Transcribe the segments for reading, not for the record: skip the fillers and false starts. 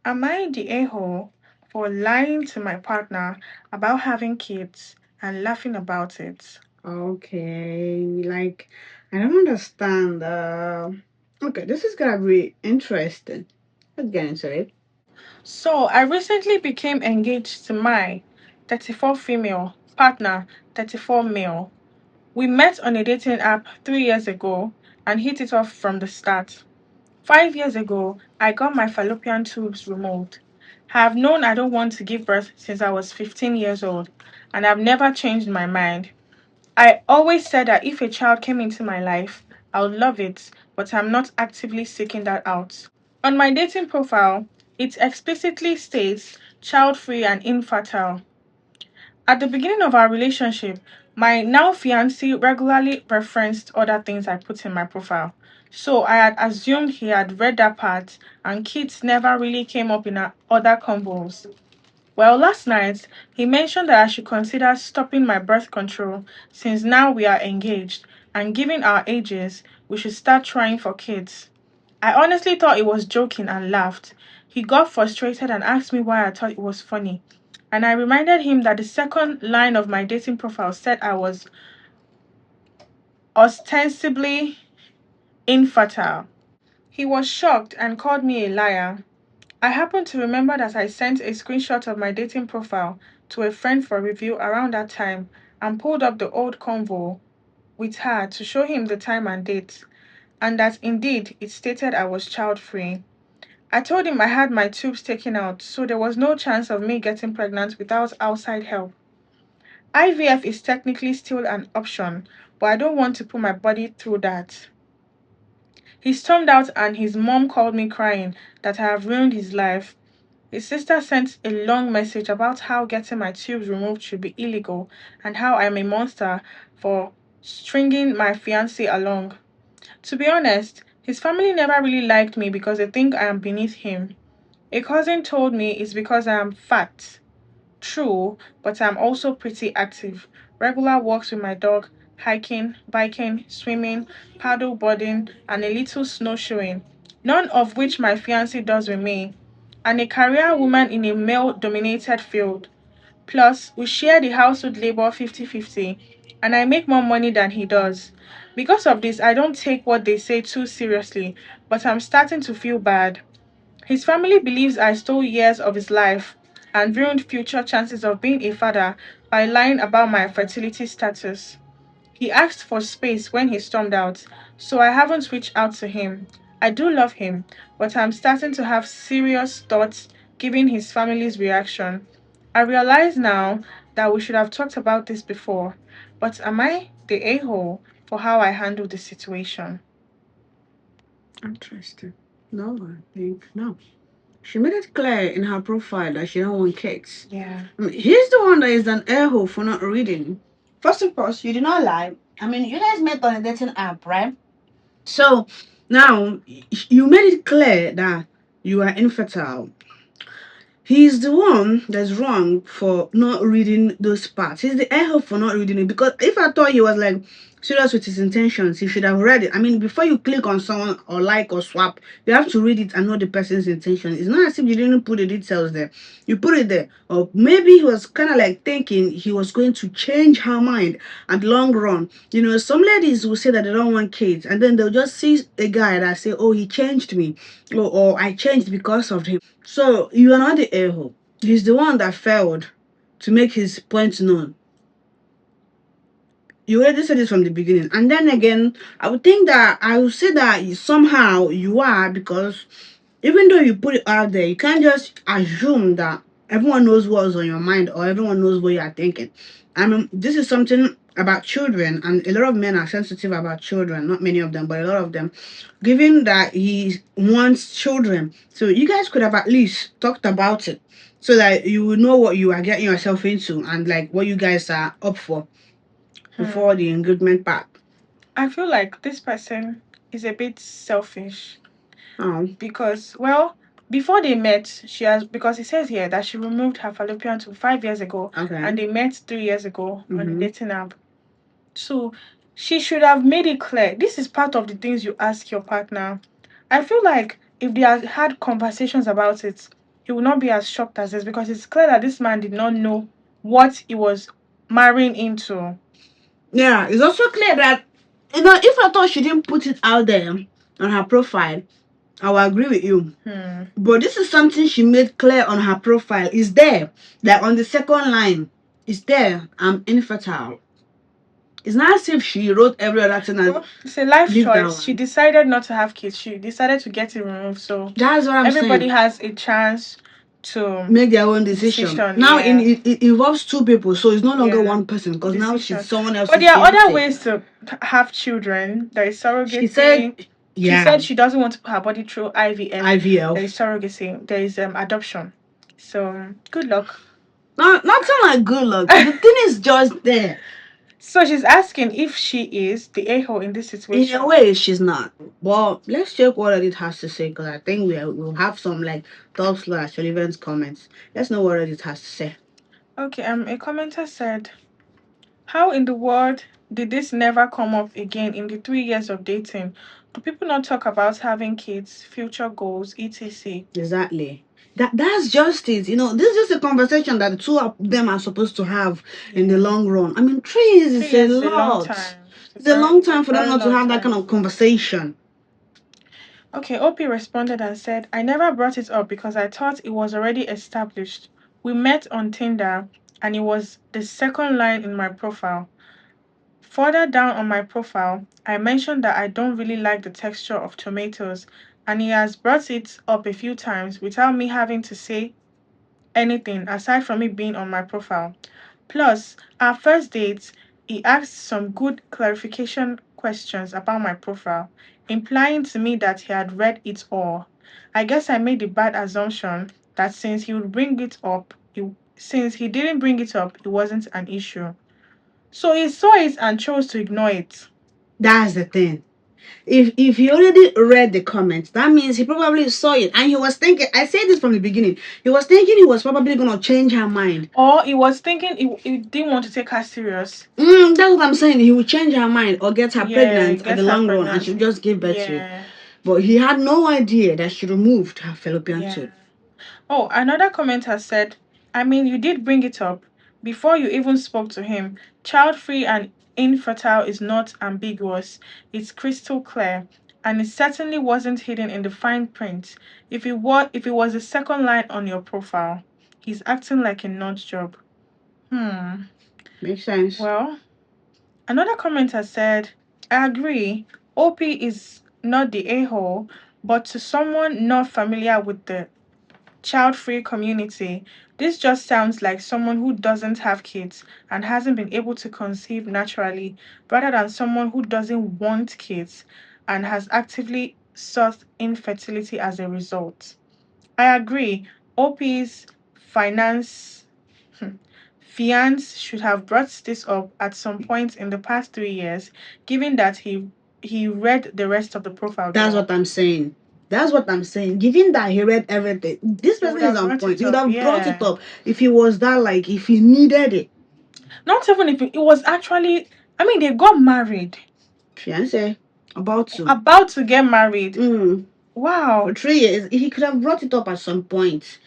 Am I the a hole for lying to my partner about having kids and laughing about it? Okay, like I don't understand. Okay, this is gonna be interesting. Let's get into it. So, I recently became engaged to my 34 female partner, 34 male. We met on a dating app 3 years ago and hit it off from the start. 5 years ago, I got my fallopian tubes removed. Have known I don't want to give birth since I was 15 years old, and I've never changed my mind. I always said that if a child came into my life, I would love it, but I'm not actively seeking that out. On my dating profile, it explicitly states child free and infertile. At the beginning of our relationship, my now fiancé regularly referenced other things I put in my profile. So I had assumed he had read that part, and kids never really came up in our other convos. Well, last night, he mentioned that I should consider stopping my birth control since now we are engaged, and given our ages, we should start trying for kids. I honestly thought it was joking and laughed. He got frustrated and asked me why I thought it was funny. And I reminded him that the second line of my dating profile said I was ostensibly infertile. He was shocked and called me a liar. I happened to remember that I sent a screenshot of my dating profile to a friend for review around that time and pulled up the old convo with her to show him the time and date, and that indeed it stated I was child free. I told him I had my tubes taken out, so there was no chance of me getting pregnant without outside help. IVF is technically still an option, but I don't want to put my body through that. He stormed out and his mom called me crying that I have ruined his life. His sister sent a long message about how getting my tubes removed should be illegal and how I'm a monster for stringing my fiance along. To be honest, his family never really liked me because they think I am beneath him. A cousin told me it's because I am fat. True, but I'm also pretty active. Regular walks with my dog, hiking, biking, swimming, paddle boarding, and a little snowshoeing. None of which my fiance does with me. And a career woman in a male dominated field. Plus, we share the household labor 50-50, and I make more money than he does. Because of this, I don't take what they say too seriously, but I'm starting to feel bad. His family believes I stole years of his life and ruined future chances of being a father by lying about my fertility status. He asked for space when he stormed out, so I haven't reached out to him. I do love him, but I'm starting to have serious thoughts given his family's reaction. I realize now that we should have talked about this before, but am I the a hole for how I handled the situation? Interesting. No, I think no. She made it clear in her profile that she don't want kids. Yeah. I mean, he's the one that is an air hole for not reading. First of all, you did not lie. I mean, you guys met on a dating app, right? So now you made it clear that you are infertile. He's the one that's wrong for not reading those parts. He's the a for not reading it. Because if I thought he was like serious with his intentions, he should have read it. I mean, before you click on someone or like or swap, you have to read it and know the person's intention. It's not as if you didn't put the details there. You put it there. Or maybe he was kind of like thinking he was going to change her mind at long run. You know, some ladies will say that they don't want kids, and then they'll just see a guy that say, "Oh, he changed me," or "I changed because of him." So you are not the a-hole. He's the one that failed to make his point known. You already said this from the beginning. And then again, I would say that somehow you are, because even though you put it out there, you can't just assume that everyone knows what's on your mind or everyone knows what you are thinking. I mean, this is something about children, and a lot of men are sensitive about children. Not many of them, but a lot of them. Given that he wants children, so you guys could have at least talked about it so that you would know what you are getting yourself into and like what you guys are up for Hmm. before the engagement part. I feel like this person is a bit selfish Oh, because, well, before they met, she has, because it says here that she removed her fallopian tube 5 years ago okay. and they met 3 years ago on a Mm-hmm. dating app. So she should have made it clear. This is part of the things you ask your partner. I feel like if they had had conversations about it, he will not be as shocked as this, because it's clear that this man did not know what he was marrying into. Yeah, it's also clear that, if I thought she didn't put it out there on her profile, I will agree with you. But this is something she made clear on her profile. It's there. Like on the second line, it's there. I'm infertile. It's not as if she wrote every other thing and Well, it's a life leave that choice. She one. decided not to have kids. She decided to get it removed. So That's what I'm everybody saying. has a chance to Make their own decision. Now yeah. it involves two people, so it's no longer Yeah. one person because now she's Decision. someone But else's there are other fiance. ways to have children. There is She said, surrogacy. She yeah, said she doesn't want to put her body through IVF. IVL. There is surrogacy. There is adoption. So good luck. Nothing like good luck. The thing is just there. So she's asking if she is the a-hole in this In situation. a way, she's not. Well, let's check what Reddit has to say because I think we'll have some like top/relevant comments. Let's know what Reddit has to say. Okay, a commenter said, how in the world did this never come up again in the 3 years of dating? Do people not talk about having kids, future goals, etc.? Exactly. That's just it. This is just a conversation that the two of them are supposed to have in the long run. I mean, 3 years 3 is a years is a long lot. time. It's a long time for them Very not to long have that kind time. of conversation. Okay, OP responded and said, I never brought it up because I thought it was already established. We met on Tinder and it was the second line in my profile. Further down on my profile, I mentioned that I don't really like the texture of tomatoes, and he has brought it up a few times without me having to say anything aside from it being on my profile. Plus, our first date, he asked some good clarification questions about my profile, implying to me that he had read it all. I guess I made the bad assumption that since he didn't bring it up, it wasn't an issue. So he saw it and chose to ignore it. That's the thing. If he already read the comments, that means he probably saw it and he was thinking. I said this from the beginning. He was thinking he was probably gonna change her mind. Or he was thinking he didn't want to take her serious. That's what I'm saying. He would change her mind or get her pregnant at Get the her long run, and pregnant. she'll just give birth to it. Yeah. But he had no idea that she removed her fallopian Yeah. tube. Oh, another commenter said, I mean, you did bring it up before you even spoke to him. Child free and infertile is not ambiguous, it's crystal clear. And it certainly wasn't hidden in the fine print. If it was the second line on your profile, he's acting like a nut job. Makes sense. Well, another commenter said, I agree. OP is not the a-hole, but to someone not familiar with the child-free community, this just sounds like someone who doesn't have kids and hasn't been able to conceive naturally, rather than someone who doesn't want kids and has actively sought infertility as a result. I agree. OP's finance fiance should have brought this up at some point in the past 3 years, given that he read the rest of the profile. That's what I'm saying. That's what I'm saying. Given that he read everything, this He would person is have on brought point. it He would up, have brought it yeah. up if he was that, like, if he needed it. Not even if it was actually, I mean, they got married. Fiance, about to. About to get married. Wow. For 3 years, he could have brought it up at some point.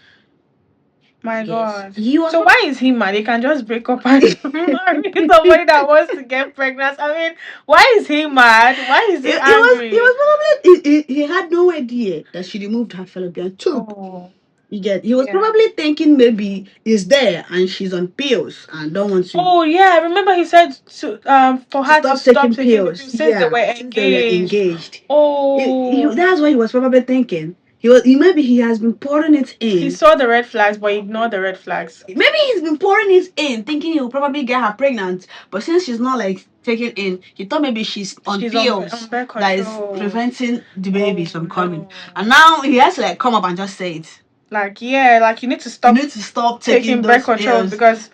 My Yes. God. He was So why is he mad? They can just break up and marry somebody that wants to get pregnant. I mean, why is he mad? Why is he angry? He was probably he had no idea that she removed her fallopian tube. Oh, You get? He was yeah. probably thinking maybe it's there and she's on pills and don't want to Oh yeah, I remember he said for her to stop taking the pills since they were since they were engaged. engaged. Oh, That's what he was probably thinking. Maybe he has been pouring it in. he saw the red flags, but he ignored the red flags. Maybe he's been pouring it in, thinking he'll probably get her pregnant. But since she's not like taking in, he thought maybe she's on pills on birth that is control. preventing the babies Oh, from coming. no. And now he has to like come up and just say it. Like, yeah, like you need to stop taking birth those control pills because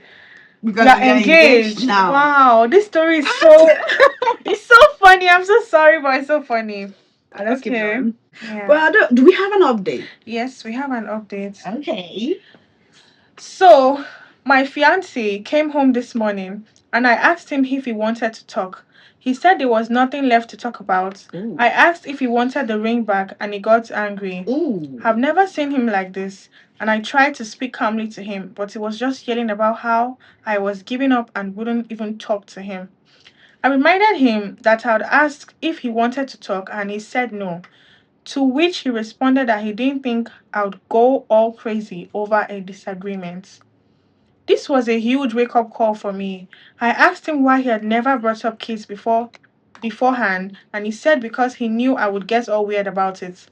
because you're we are engaged now. Wow, this story is so it's so funny. I'm so sorry, but it's so funny. Let's keep going. Yeah. Well, do we have an update? Yes, we have an update. Okay. So, my fiance came home this morning and I asked him if he wanted to talk. He said there was nothing left to talk about. Ooh. I asked if he wanted the ring back and he got angry. Ooh. I've never seen him like this, and I tried to speak calmly to him, but he was just yelling about how I was giving up and wouldn't even talk to him. I reminded him that I had asked if he wanted to talk and he said no, to which he responded that he didn't think I would go all crazy over a disagreement. This was a huge wake-up call for me. I asked him why he had never brought up kids beforehand, and he said because he knew I would get all weird about it.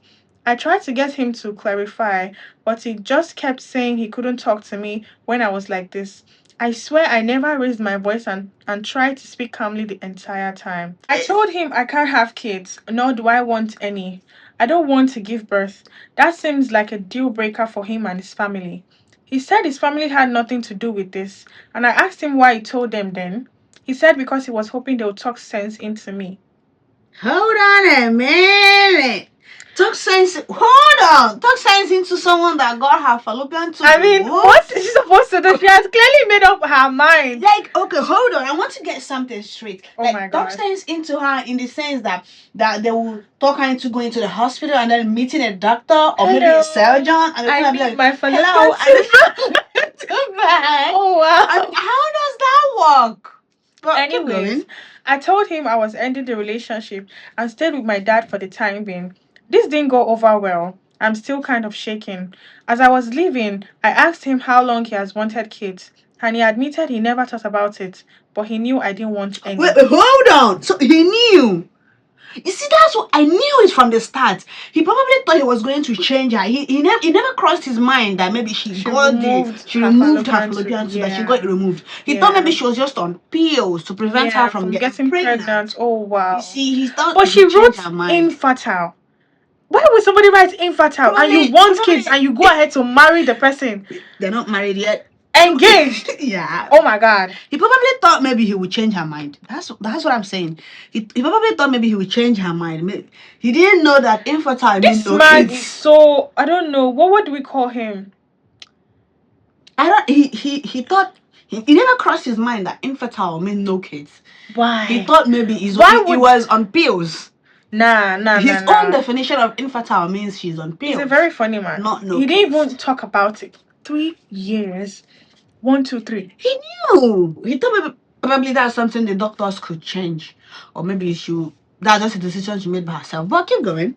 I tried to get him to clarify, but he just kept saying he couldn't talk to me when I was like this. I swear I never raised my voice and tried to speak calmly the entire time. I told him I can't have kids, nor do I want any. I don't want to give birth. That seems like a deal breaker for him and his family. He said his family had nothing to do with this, and I asked him why he told them then. He said because he was hoping they would talk sense into me. Hold on a minute. Talk sense. Hold on. Talk sense into someone that got her fallopian tube. I mean, what is she supposed to do? She has clearly made up her mind. Like, okay, hold on. I want to get something straight. Oh like, my talk God. sense into her in the sense that they will talk her into going to the hospital and then meeting a doctor or maybe a surgeon, and they're I gonna be need like, my hello, fallopian and too bad. Oh wow. How does that work? But keep Anyways, going. I told him I was ending the relationship and stayed with my dad for the time being. This didn't go over well. I'm still kind of shaking. As I was leaving, I asked him how long he has wanted kids, and he admitted he never thought about it, but he knew I didn't want any. Wait, hold on. So he knew. You see, that's what I knew it from the start. He probably thought he was going to change her. He never crossed his mind that maybe she removed her fallopian tube, that she got it removed. He thought maybe she was just on pills to prevent her from getting pregnant. Oh wow. You see, he thought But she wrote her mind. infertile. Why would somebody write infertile and you want kids and you go ahead to marry the person? They're not married yet. Engaged. Yeah. Oh my God. He probably thought maybe he would change her mind. That's what I'm saying. He probably thought maybe he would change her mind. He didn't know that infertile means no man kids. is so, I don't know. What do we call him? He thought he never crossed his mind that infertile means no kids. Why? He thought maybe he was on pills. His own definition of infertile means she's on pills. He's a very funny man. He didn't even talk about it. 3 years. 1, 2, 3. He knew. He thought maybe probably that's something the doctors could change, or maybe that's just a decision she made by herself. But keep going.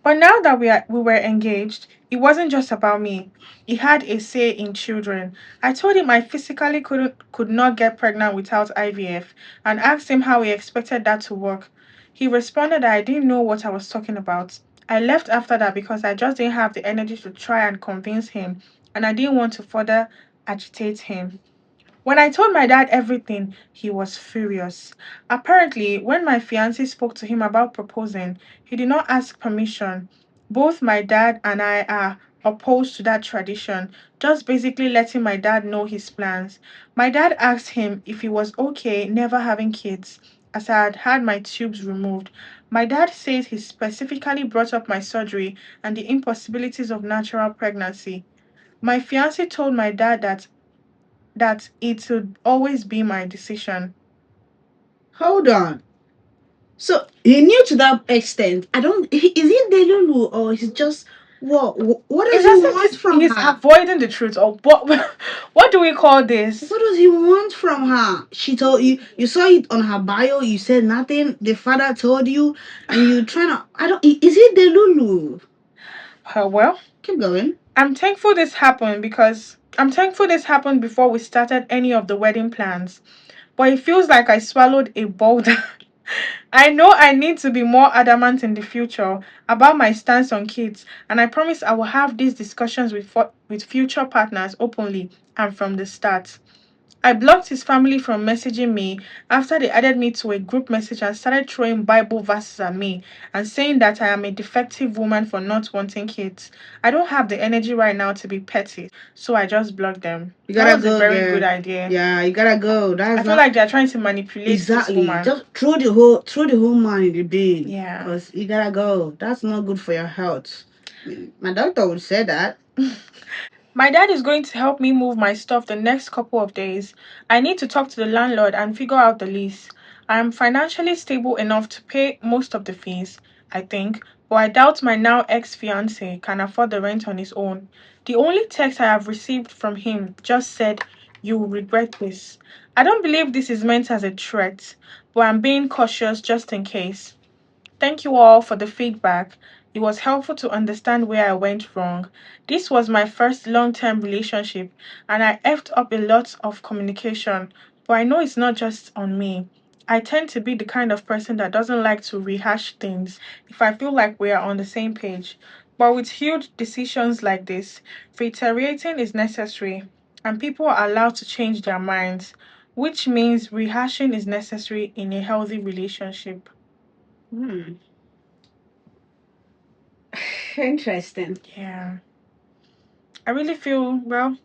But now that we were engaged, it wasn't just about me. He had a say in children. I told him I physically could not get pregnant without IVF and asked him how he expected that to work. He responded that I didn't know what I was talking about. I left after that because I just didn't have the energy to try and convince him, and I didn't want to further agitate him. When I told my dad everything, he was furious. Apparently, when my fiancé spoke to him about proposing, he did not ask permission. Both my dad and I are opposed to that tradition, just basically letting my dad know his plans. My dad asked him if he was okay never having kids, as I had had my tubes removed. My dad says he specifically brought up my surgery and the impossibilities of natural pregnancy. My fiancé told my dad that it would always be my decision. Hold on. So he knew to that extent. Is he Delulu or is it just what does he want from her? He's avoiding the truth, or what? What do we call this? What does he want from her? She told you. You saw it on her bio. You said nothing. The father told you, and you trying to. Is he Delulu? Well, keep going. I'm thankful this happened before we started any of the wedding plans. But it feels like I swallowed a boulder. I know I need to be more adamant in the future about my stance on kids, and I promise I will have these discussions with future partners openly and from the start. I blocked his family from messaging me after they added me to a group message and started throwing Bible verses at me and saying that I am a defective woman for not wanting kids. I don't have the energy right now to be petty, so I just blocked them. That was a very good idea. Yeah, you gotta go. I feel like they're trying to manipulate this woman. Just throw the whole man in the bin. Yeah. Because you gotta go. That's not good for your health. My doctor would say that. My dad is going to help me move my stuff the next couple of days. I need to talk to the landlord and figure out the lease. I'm financially stable enough to pay most of the fees, I think, but I doubt my now ex fiance can afford the rent on his own. The only text I have received from him just said, "You will regret this." I don't believe this is meant as a threat, but I'm being cautious just in case. Thank you all for the feedback. It was helpful to understand where I went wrong. This was my first long term relationship, and I effed up a lot of communication. But I know it's not just on me. I tend to be the kind of person that doesn't like to rehash things if I feel like we are on the same page. But with huge decisions like this, reiterating is necessary, and people are allowed to change their minds, which means rehashing is necessary in a healthy relationship. Hmm. Interesting. Yeah. I really feel, well,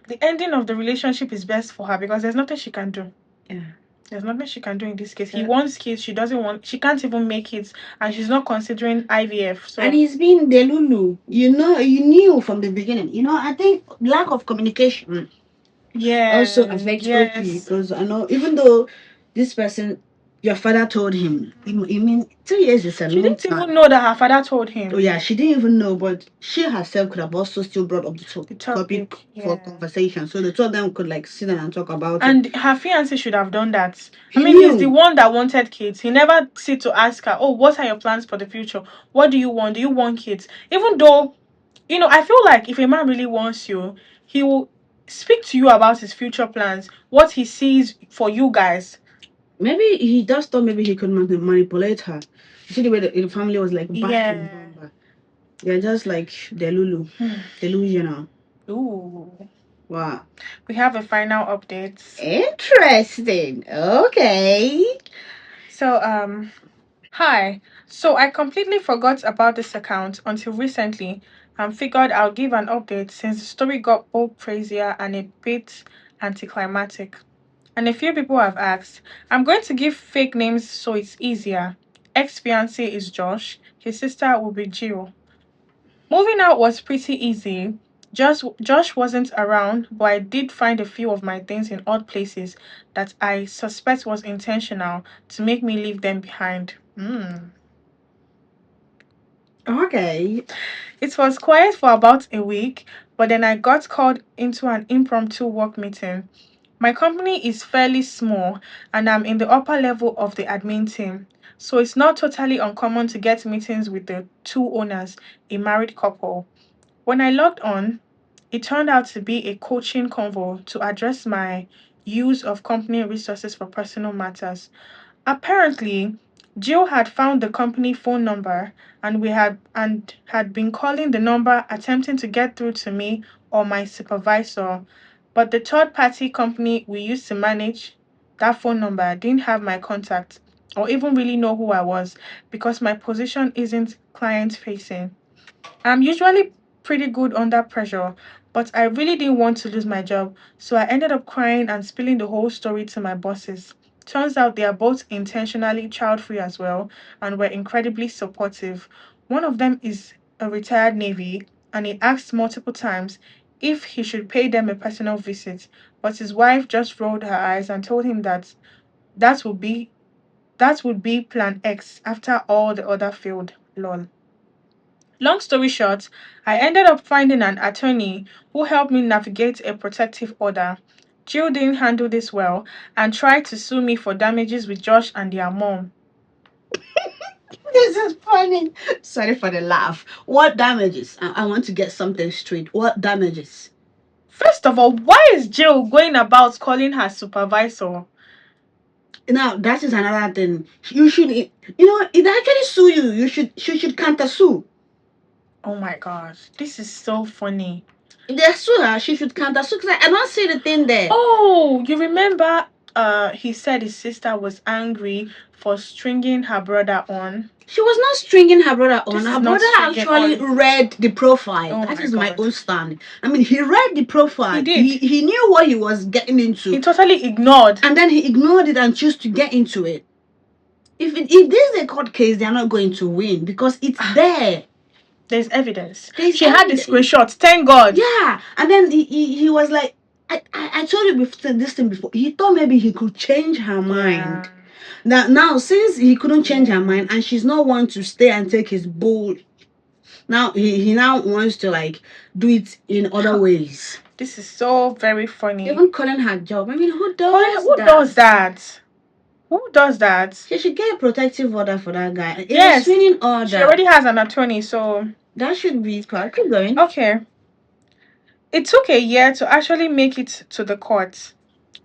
the ending of the relationship is best for her because there's nothing she can do. Yeah. There's nothing she can do in this case. He So, wants kids, she doesn't want, she can't even make kids, and she's not considering IVF. So, and he's been Delulu. You know, you knew from the beginning. You know, I think lack of communication yeah, also affects OP, yes. because I know even though this person, your father told him, you mean 2 years is a She long didn't time. even know that her father told him Oh yeah, she didn't even know, but she herself could have also still brought up the the topic topic. for Yeah. conversation, so the two of them could like sit down and talk about it. And her fiance should have done that. I He mean, he's the knew. one that wanted kids. He never sit to ask her, "Oh, what are your plans for the future? What do you want? Do you want kids?" Even though, I feel like if a man really wants you, he will speak to you about his future plans, what he sees for you guys. Maybe he just thought maybe he could manipulate her. You see the way the family was like backing Yeah. him, but they're just like Delulu, delusional. Ooh. Wow. We have a final update. Interesting. Okay. So, hi. So I completely forgot about this account until recently and figured I'll give an update since the story got both crazier and a bit anticlimactic. And a few people have asked. I'm going to give fake names so it's easier. Ex fiance is Josh, his sister will be Jill. Moving out was pretty easy. Josh wasn't around, but I did find a few of my things in odd places that I suspect was intentional to make me leave them behind. Okay. It was quiet for about a week, but then I got called into an impromptu work meeting. My company is fairly small and I'm in the upper level of the admin team. So it's not totally uncommon to get meetings with the two owners, a married couple. When I logged on, it turned out to be a coaching convo to address my use of company resources for personal matters. Apparently, Jill had found the company phone number and we had been calling the number attempting to get through to me or my supervisor. But the third party company we used to manage that phone number didn't have my contact or even really know who I was because my position isn't client facing. I'm usually pretty good under pressure, but I really didn't want to lose my job, so I ended up crying and spilling the whole story to my bosses. Turns out they are both intentionally child free as well and were incredibly supportive. One of them is a retired Navy and he asked multiple times if he should pay them a personal visit, but his wife just rolled her eyes and told him that that would be that would be plan X after all the other failed. Lol. Long story short, I ended up finding an attorney who helped me navigate a protective order. Jill didn't handle this well and tried to sue me for damages with Josh and their mom. This is funny. Sorry for the laugh. What damages? I want to get something straight. What damages? First of all, why is Jill going about calling her supervisor? Now that is another thing. You should, it actually sue you. She should counter sue. Oh my gosh, this is so funny. If they sue her, she should counter sue. Because I don't see the thing there. Oh, you remember he said his sister was angry for stringing her brother on. She was not stringing her brother on. This Her is not brother stringing actually on. read the profile. Oh That my is my god. own stand. I mean, he read the profile. He He, did. he knew what he was getting into. He totally ignored. And then he ignored it and chose to get into it. If this is a court case, they're not going to win because it's there. There's evidence. There's She had the evidence. screenshot. Thank God. Yeah. And then he was like, I told you this thing before. He thought maybe he could change her mind. Now since he couldn't change her mind and she's not want to stay and take his bull, now he now wants to like do it in other ways. This is so very funny. Even calling her job. I mean, who does that? Who does that? She should get a protective order for that guy. Yes, Restraining order. she already has an attorney, so that should be correct. Keep going. Okay. It took a year to actually make it to the court,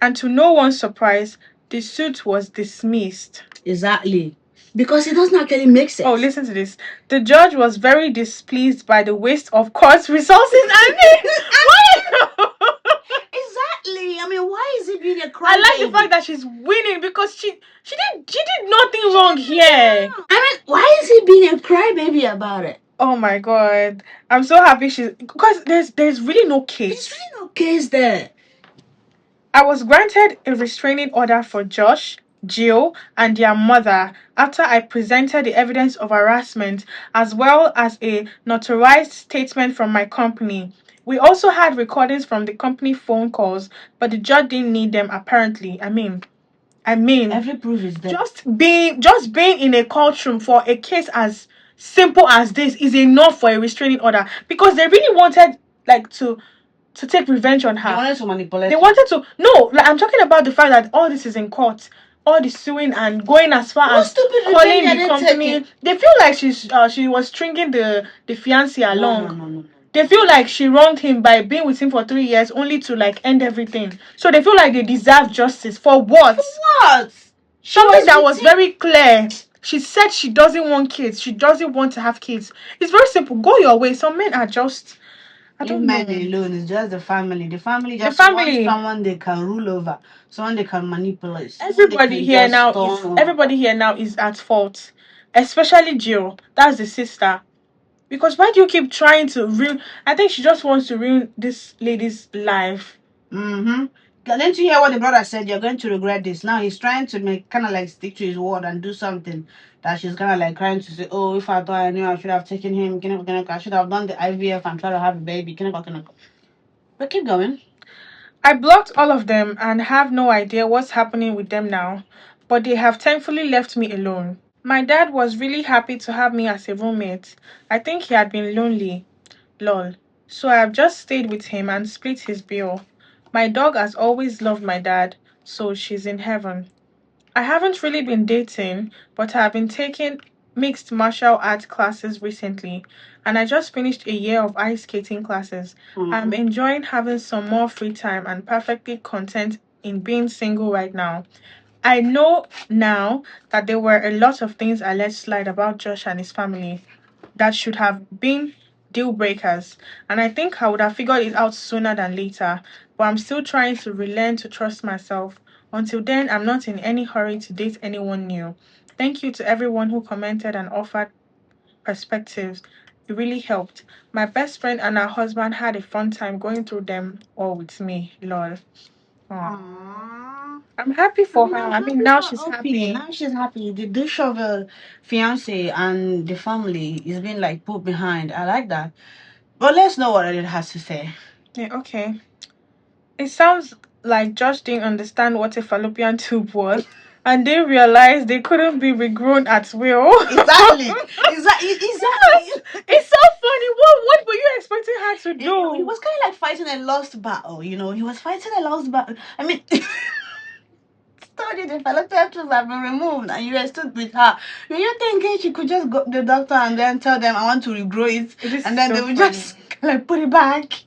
and to no one's surprise, the suit was dismissed. Exactly. Because it doesn't actually make sense. Oh, listen to this. The judge was very displeased by the waste of court resources. I mean, why? Exactly. I mean, why is it being a crime? I like the fact that she's winning because she did nothing wrong here. I mean, why is he being a crybaby about it? Oh my god. I'm so happy because there's really no case. There's really no case there. I was granted a restraining order for Josh, Jill, and their mother after I presented the evidence of harassment as well as a notarized statement from my company. We also had recordings from the company phone calls, but the judge didn't need them apparently. I mean, every proof is there. Just being in a courtroom for a case as simple as this is enough for a restraining order because they really wanted like to take revenge on her. They wanted to manipulate. They wanted to. No, like, I'm talking about the fact that all this is in court. All the suing and going as far as calling the company. They feel like she was stringing the fiancé along. No. They feel like she wronged him by being with him for 3 years only to like end everything. So they feel like they deserve justice. For what? Something that was very clear. She said she doesn't want kids. She doesn't want to have kids. It's very simple. Go your way. Some men are just... I don't know. Men alone, it's just the family. The family just wants someone they can rule over, someone they can manipulate. Everybody here now is at fault, especially Jill. That's the sister. Because why do you keep trying to ruin? I think she just wants to ruin this lady's life. Didn't you hear what the brother said? You're going to regret this. Now he's trying to make kind of like stick to his word and do something that she's kind of like trying to say, oh, if I thought I knew, I should have taken him. I should have done the IVF and tried to have a baby. But keep going. I blocked all of them and have no idea what's happening with them now, but they have thankfully left me alone. My dad was really happy to have me as a roommate. I think he had been lonely. Lol. So I have just stayed with him and split his bill. My dog has always loved my dad, so she's in heaven. I haven't really been dating, but I have been taking mixed martial arts classes recently, and I just finished a year of ice skating classes. I'm enjoying having some more free time and perfectly content in being single right now. I know now that there were a lot of things I let slide about Josh and his family that should have been deal breakers, and I think I would have figured it out sooner than later, but I'm still trying to relearn to trust myself. Until then, I'm not in any hurry to date anyone new. Thank you to everyone who commented and offered perspectives. It really helped. My best friend and her husband had a fun time going through them all with me. Lol. Aww. I'm happy for her. I mean, now she's happy. Now she's happy. The dish of a fiance and the family is being like put behind. I like that. But let's know what it has to say. Yeah, okay. It sounds like Josh didn't understand what a fallopian tube was, and they realized they couldn't be regrown at will. Exactly. It's so funny. What were you expecting her to do? He was kind of like fighting a lost battle, you know. He was fighting a lost battle. I mean, told you the fallopian tubes have been removed and you stood with her. Were you thinking she could just go to the doctor and then tell them I want to regrow it, and then they would just like put it back?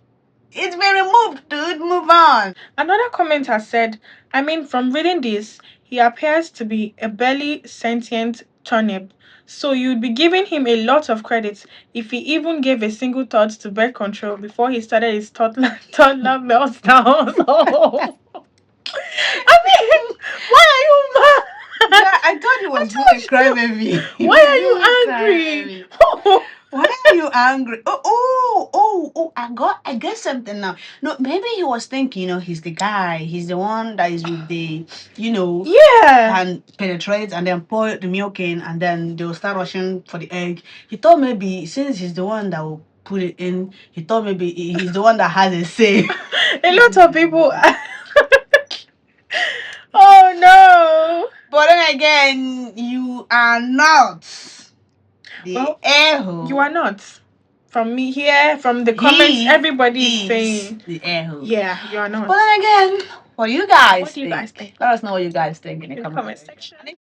It's been removed, dude. Move on. Another commenter said, I mean, from reading this, he appears to be a barely sentient turnip. So you'd be giving him a lot of credit if he even gave a single thought to birth control before he started his toddler meltdown. I mean, why are you mad? Yeah, I thought he was going to cry, baby. Why are you angry? Why are you angry? I get something now. No, maybe he was thinking, he's the guy. He's the one that is with the, can penetrate and then pour the milk in and then they'll start rushing for the egg. He thought maybe since he's the one that will put it in, he thought maybe he's the one that has a say. A lot of people. Oh no. But then again, you are not the Well, a-hole. you are not. From me here, from the comments, He everybody is is saying, the a-hole. yeah, you are not. But then again, what do you guys What do you guys think? Let us know what you guys think in the In the comment comment section. section.